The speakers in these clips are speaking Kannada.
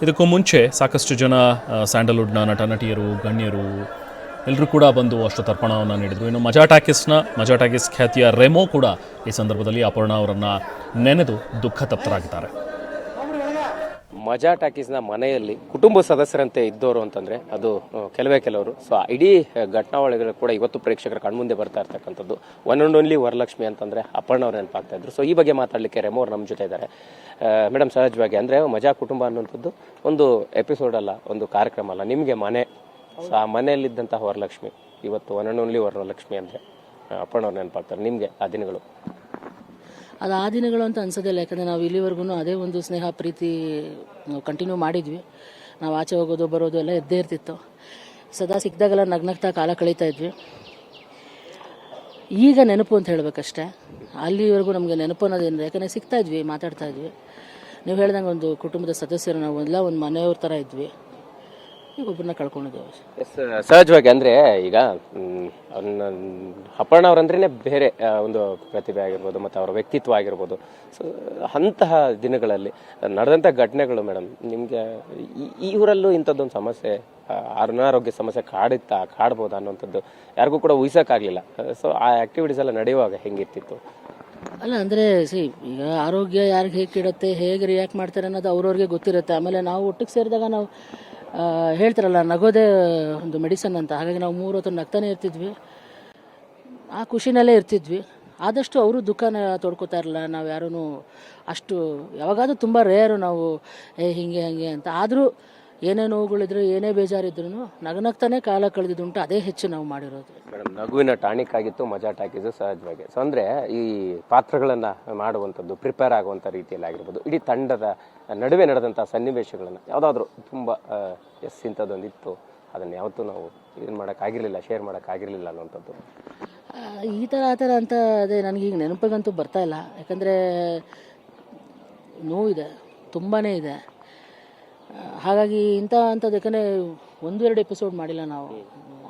ಇದಕ್ಕೂ ಮುಂಚೆ ಸಾಕಷ್ಟು ಜನ ಸ್ಯಾಂಡಲ್ವುಡ್ನ ನಟ ನಟಿಯರು ಗಣ್ಯರು ಎಲ್ಲರೂ ಕೂಡ ಬಂದು ಅಷ್ಟು ತರ್ಪಣವನ್ನು ನೀಡಿದರು. ಇನ್ನು ಮಜಾ ಟಾಕೀಸ್ ಖ್ಯಾತಿಯ ರೆಮೋ ಕೂಡ ಈ ಸಂದರ್ಭದಲ್ಲಿ ಅಪರ್ಣ ಅವರನ್ನು ನೆನೆದು ದುಃಖ ತಪ್ತರಾಗಿದ್ದಾರೆ. ಮಜಾ ಟಾಕೀಸ್ನ ಮನೆಯಲ್ಲಿ ಕುಟುಂಬ ಸದಸ್ಯರಂತೆ ಇದ್ದವರು ಅಂತಂದರೆ ಅದು ಕೆಲವರು. ಸೊ ಇಡೀ ಘಟನಾವಳಿಗಳು ಕೂಡ ಇವತ್ತು ಪ್ರೇಕ್ಷಕರ ಕಣ್ಮುಂದೆ ಬರ್ತಾ ಇರ್ತಕ್ಕಂಥದ್ದು. ಒನ್ ಅಂಡ್ ಓನ್ಲಿ ವರಲಕ್ಷ್ಮಿ ಅಂತಂದರೆ ಅಪರ್ಣ ಅವ್ರು ನೆನಪಾಗ್ತಾ ಇದ್ರು. ಸೊ ಈ ಬಗ್ಗೆ ಮಾತಾಡಲಿಕ್ಕೆ ರೆಮೋ ಅವ್ರು ನಮ್ಮ ಜೊತೆ ಇದ್ದಾರೆ. ಮೇಡಮ್, ಸಹಜವಾಗಿ ಅಂದರೆ ಮಜಾ ಕುಟುಂಬ ಅನ್ನುವಂಥದ್ದು ಒಂದು ಎಪಿಸೋಡ್ ಅಲ್ಲ, ಒಂದು ಕಾರ್ಯಕ್ರಮ ಅಲ್ಲ, ನಿಮಗೆ ಮನೆ. ಸೊ ಆ ಮನೆಯಲ್ಲಿದ್ದಂತಹ ವರಲಕ್ಷ್ಮಿ ಇವತ್ತು ಒನ್ ಅಂಡ್ ಓನ್ಲಿ ವರಲಕ್ಷ್ಮಿ ಅಂದರೆ ಅಪರ್ಣ ಅವ್ರು ನೆನಪಾಗ್ತಾರೆ. ನಿಮಗೆ ಆ ದಿನಗಳು ಅದು ಆ ದಿನಗಳು ಅಂತ ಅನ್ಸೋದಿಲ್ಲ. ಯಾಕಂದರೆ ನಾವು ಇಲ್ಲಿವರೆಗೂ ಅದೇ ಒಂದು ಸ್ನೇಹ ಪ್ರೀತಿ ನಾವು ಕಂಟಿನ್ಯೂ ಮಾಡಿದ್ವಿ. ನಾವು ಆಚೆ ಹೋಗೋದು ಬರೋದು ಎಲ್ಲ ಇದ್ದೇ ಇರ್ತಿತ್ತು. ಸದಾ ಸಿಕ್ಕಿದಾಗೆಲ್ಲ ನಗ್ನಗ್ತಾ ಕಾಲ ಕಳೀತಾ ಇದ್ವಿ. ಈಗ ನೆನಪು ಅಂತ ಹೇಳಬೇಕಷ್ಟೇ. ಅಲ್ಲಿವರೆಗೂ ನಮಗೆ ನೆನಪು ಅನ್ನೋದೇನಿದೆ, ಯಾಕಂದರೆ ಸಿಗ್ತಾ ಇದ್ವಿ, ಮಾತಾಡ್ತಾ ಇದ್ವಿ. ನೀವು ಹೇಳ್ದಂಗೆ ಒಂದು ಕುಟುಂಬದ ಸದಸ್ಯರು ನಾವು ಎಲ್ಲ ಒಂದು ಮನೆಯವ್ರ ಥರ ಇದ್ವಿ. ಈಗ ಒಬ್ಬರನ್ನ ಕಳ್ಕೊಂಡಿದ್ದೇವೆ. ಸಹಜವಾಗಿ ಅಂದರೆ ಈಗ ಅಪರ್ಣ ಅವರಂದ್ರೇ ಬೇರೆ ಒಂದು ಪ್ರತಿಭೆ ಆಗಿರ್ಬೋದು ಮತ್ತು ಅವರ ವ್ಯಕ್ತಿತ್ವ ಆಗಿರ್ಬೋದು. ಸೊ ಅಂತಹ ದಿನಗಳಲ್ಲಿ ನಡೆದಂಥ ಘಟನೆಗಳು ಮೇಡಮ್, ನಿಮಗೆ ಈ ಊರಲ್ಲೂ ಇಂಥದ್ದೊಂದು ಸಮಸ್ಯೆ, ಅನಾರೋಗ್ಯ ಸಮಸ್ಯೆ ಕಾಡ್ಬೋದಾ ಅನ್ನೋಂಥದ್ದು ಯಾರಿಗೂ ಕೂಡ ಊಹಿಸೋಕ್ಕಾಗಲಿಲ್ಲ. ಸೊ ಆ ಆ್ಯಕ್ಟಿವಿಟೀಸ್ ಎಲ್ಲ ನಡೆಯುವಾಗ ಹೆಂಗಿರ್ತಿತ್ತು? ಅಲ್ಲ ಅಂದರೆ ಈಗ ಆರೋಗ್ಯ ಯಾರಿಗೆ ಹೇಗೆ ಇಡುತ್ತೆ, ಹೇಗೆ ರಿಯಾಕ್ಟ್ ಮಾಡ್ತಾರೆ ಅನ್ನೋದು ಅವ್ರವ್ರಿಗೆ ಗೊತ್ತಿರುತ್ತೆ. ಆಮೇಲೆ ನಾವು ಒಟ್ಟಿಗೆ ಸೇರಿದಾಗ ನಾವು ಹೇಳ್ತಾರಲ್ಲ, ನಗೋದೇ ಒಂದು ಮೆಡಿಸನ್ ಅಂತ. ಹಾಗಾಗಿ ನಾವು 3 ಹೊತ್ತು ನಗ್ತಾನೆ ಇರ್ತಿದ್ವಿ, ಆ ಖುಷಿನಲ್ಲೇ ಇರ್ತಿದ್ವಿ. ಆದಷ್ಟು ಅವರು ದುಃಖನ ತೊಡ್ಕೋತಾ ಇರಲಿಲ್ಲ. ನಾವು ಯಾರೂ ಅಷ್ಟು ಯಾವಾಗಾದ್ರೂ ತುಂಬ ರೇರು ನಾವು ಹಿಂಗೆ ಅಂತ. ಆದರೂ ಏನೇ ನೋವುಗಳಿದ್ರು, ಏನೇ ಬೇಜಾರಿದ್ರು ನಗ್ನಗ್ತಾನೆ ಕಾಲ ಕಳೆದಿದ್ದುಂಟು. ಅದೇ ಹೆಚ್ಚು ನಾವು ಮಾಡಿರೋದು. ಮೇಡಮ್, ನಗುವಿನ ಟಾನಿಕ್ ಆಗಿತ್ತು ಮಜಾ ಟಾಕೀಸು ಸಹಜವಾಗಿ. ಸೊ ಅಂದರೆ ಈ ಪಾತ್ರಗಳನ್ನು ಮಾಡುವಂಥದ್ದು, ಪ್ರಿಪೇರ್ ಆಗುವಂಥ ರೀತಿಯಲ್ಲಿ ಆಗಿರ್ಬೋದು, ಇಡೀ ತಂಡದ ನಡುವೆ ನಡೆದಂಥ ಸನ್ನಿವೇಶಗಳನ್ನು ಯಾವುದಾದ್ರೂ ತುಂಬ ಇಂಥದ್ದೊಂದಿತ್ತು, ಅದನ್ನು ಯಾವತ್ತೂ ನಾವು ಏನು ಮಾಡೋಕ್ಕಾಗಿರಲಿಲ್ಲ, ಶೇರ್ ಮಾಡೋಕ್ಕಾಗಿರಲಿಲ್ಲ ಅನ್ನುವಂಥದ್ದು. ಈ ಥರ ಆ ಥರ ಅಂತ ಅದೇ ನನಗೀಗ ನೆನಪಿಗಂತೂ ಬರ್ತಾ ಇಲ್ಲ. ಯಾಕಂದರೆ ನೋವಿದೆ, ತುಂಬಾ ಇದೆ. ಹಾಗಾಗಿ ಅಂಥದ್ದು, ಯಾಕಂದರೆ 1-2 ಎಪಿಸೋಡ್ ಮಾಡಿಲ್ಲ ನಾವು,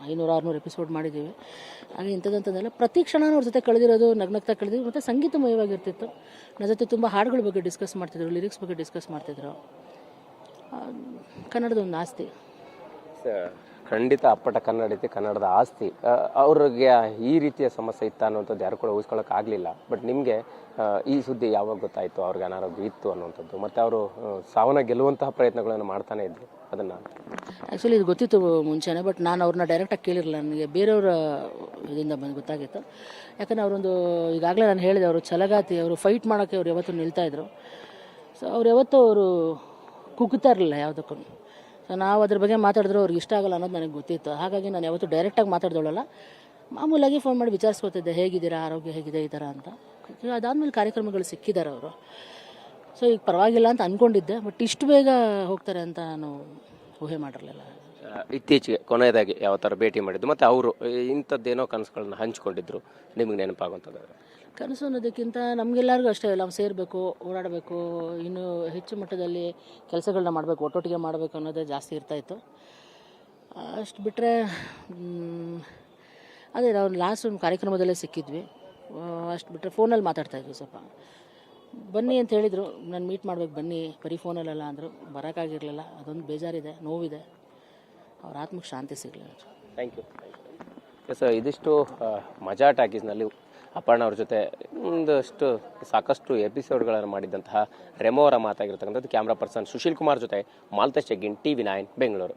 500-600 ಎಪಿಸೋಡ್ ಮಾಡಿದ್ದೀವಿ. ಹಾಗೆ ಇಂಥದ್ದಂಥದ್ದೆಲ್ಲ ಪ್ರತಿ ಕ್ಷಣ ಅವ್ರ ಜೊತೆ ಕಳೆದಿರೋದು, ನಗ್ನಗ್ತಾ ಕಳೆದಿದ್ದು. ಮತ್ತು ಸಂಗೀತಮಯವಾಗಿರ್ತಿತ್ತು. ನನ್ನ ಜೊತೆ ತುಂಬ ಹಾಡುಗಳ ಬಗ್ಗೆ ಡಿಸ್ಕಸ್ ಮಾಡ್ತಿದ್ರು, ಲಿರಿಕ್ಸ್ ಬಗ್ಗೆ ಡಿಸ್ಕಸ್ ಮಾಡ್ತಿದ್ರು. ಕನ್ನಡದ ಒಂದು ಆಸ್ತಿ. ಖಂಡಿತ ಅಪ್ಪಟ ಕನ್ನಡತಿ, ಕನ್ನಡದ ಆಸ್ತಿ. ಅವ್ರಿಗೆ ಈ ರೀತಿಯ ಸಮಸ್ಯೆ ಇತ್ತ ಅನ್ನುವಂಥದ್ದು ಯಾರು ಕೂಡ ಊಹಿಸ್ಕೊಳ್ಳೋಕ್ಕಾಗಲಿಲ್ಲ. ಬಟ್ ನಿಮಗೆ ಈ ಸುದ್ದಿ ಯಾವಾಗ ಗೊತ್ತಾಯಿತು ಅವ್ರಿಗೆ ಅನಾರೋಗ್ಯ ಇತ್ತು ಅನ್ನುವಂಥದ್ದು? ಮತ್ತು ಅವರು ಸಾವನ್ನ ಗೆಲ್ಲುವಂತಹ ಪ್ರಯತ್ನಗಳನ್ನು ಮಾಡ್ತಾನೆ ಇದ್ರು. ಅದನ್ನು ಆ್ಯಕ್ಚುಲಿ ಇದು ಗೊತ್ತಿತ್ತು ಮುಂಚೆನೇ, ಬಟ್ ನಾನು ಅವ್ರನ್ನ ಡೈರೆಕ್ಟಾಗಿ ಕೇಳಿರಲಿಲ್ಲ. ನನಗೆ ಬೇರೆಯವರ ಇದರಿಂದ ಬಂದು ಗೊತ್ತಾಗಿತ್ತು. ಯಾಕಂದರೆ ಅವರೊಂದು ಈಗಾಗಲೇ ನಾನು ಹೇಳಿದೆ, ಅವರು ಛಲಗಾತಿ, ಅವರು ಫೈಟ್ ಮಾಡೋಕ್ಕೆ ಅವ್ರು ಯಾವತ್ತೂ ನಿಲ್ತಾಯಿದ್ರು. ಸೊ ಅವ್ರು ಯಾವತ್ತೂ ಅವರು ಕುಗ್ತಾ ಇರಲಿಲ್ಲ ಯಾವುದಕ್ಕೂ. ಸೊ ನಾವು ಅದ್ರ ಬಗ್ಗೆ ಮಾತಾಡಿದ್ರು ಅವ್ರಿಗೆ ಇಷ್ಟ ಆಗಲ್ಲ ಅನ್ನೋದು ನನಗೆ ಗೊತ್ತಿತ್ತು. ಹಾಗಾಗಿ ನಾನು ಯಾವತ್ತೂ ಡೈರೆಕ್ಟಾಗಿ ಮಾತಾಡ್ದೋಳಲ್ಲ, ಮಾಮೂಲಾಗಿ ಫೋನ್ ಮಾಡಿ ವಿಚಾರಿಸ್ಕೊತಿದ್ದೆ, ಹೇಗಿದ್ದೀರಾ, ಆರೋಗ್ಯ ಹೇಗಿದೆ, ಈ ಥರ ಅಂತ. ಅದಾದಮೇಲೆ ಕಾರ್ಯಕ್ರಮಗಳು ಸಿಕ್ಕಿದ್ದಾರೆ ಅವರು. ಸೊ ಈಗ ಪರವಾಗಿಲ್ಲ ಅಂತ ಅಂದ್ಕೊಂಡಿದ್ದೆ, ಬಟ್ ಇಷ್ಟು ಬೇಗ ಹೋಗ್ತಾರೆ ಅಂತ ನಾನು ಊಹೆ ಮಾಡಿರಲಿಲ್ಲ. ಇತ್ತೀಚೆಗೆ ಕೊನೆಯದಾಗಿ ಯಾವ ಥರ ಭೇಟಿ ಮಾಡಿದ್ದು ಮತ್ತು ಅವರು ಇಂಥದ್ದೇನೋ ಕನಸುಗಳನ್ನ ಹಂಚ್ಕೊಂಡಿದ್ರು, ನಿಮಗೆ ನೆನಪಾಗುವಂಥದ್ದು? ಕನಸು ಅನ್ನೋದಕ್ಕಿಂತ ನಮಗೆಲ್ಲರಿಗೂ ಅಷ್ಟೇ, ನಾವು ಸೇರಬೇಕು, ಓಡಾಡಬೇಕು, ಇನ್ನೂ ಹೆಚ್ಚು ಮಟ್ಟದಲ್ಲಿ ಕೆಲಸಗಳನ್ನ ಮಾಡಬೇಕು, ಒಟ್ಟೊಟ್ಟಿಗೆ ಮಾಡಬೇಕು ಅನ್ನೋದೇ ಜಾಸ್ತಿ ಇರ್ತಾಯಿತ್ತು. ಅಷ್ಟು ಬಿಟ್ಟರೆ ಅದೇ ನಾವು ಲಾಸ್ಟ್ ಒಂದು ಕಾರ್ಯಕ್ರಮದಲ್ಲೇ ಸಿಕ್ಕಿದ್ವಿ. ಅಷ್ಟು ಬಿಟ್ಟರೆ ಫೋನಲ್ಲಿ ಮಾತಾಡ್ತಾಯಿದ್ವಿ. ಸ್ವಲ್ಪ ಬನ್ನಿ ಅಂತ ಹೇಳಿದರು, ನಾನು ಮೀಟ್ ಮಾಡ್ಬೇಕು ಬನ್ನಿ, ಬರೀ ಫೋನಲ್ಲೆಲ್ಲ ಅಂದರು. ಬರೋಕ್ಕಾಗಿರಲಿಲ್ಲ. ಅದೊಂದು ಬೇಜಾರಿದೆ, ನೋವಿದೆ. ಅವ್ರ ಆತ್ಮಕ್ಕೆ ಶಾಂತಿ ಸಿಗಲಿಲ್ಲ. Thank you. ಎಸ್, ಇದಿಷ್ಟು ಮಜಾ ಟಾಕೀಸ್ನಲ್ಲಿ ಅಪರ್ಣ ಅವ್ರ ಜೊತೆ ಸಾಕಷ್ಟು ಎಪಿಸೋಡ್ಗಳನ್ನು ಮಾಡಿದ್ದಂತಹ ರೆಮೋ ಅವರ ಮಾತಾಗಿರ್ತಕ್ಕಂಥದ್ದು. ಕ್ಯಾಮ್ರಾ ಪರ್ಸನ್ ಸುಶೀಲ್ ಕುಮಾರ್ ಜೊತೆ ಮಾಲ್ತೇಶ್ ಚೆಗ್ಗಿನ್, TV9 ಬೆಂಗಳೂರು.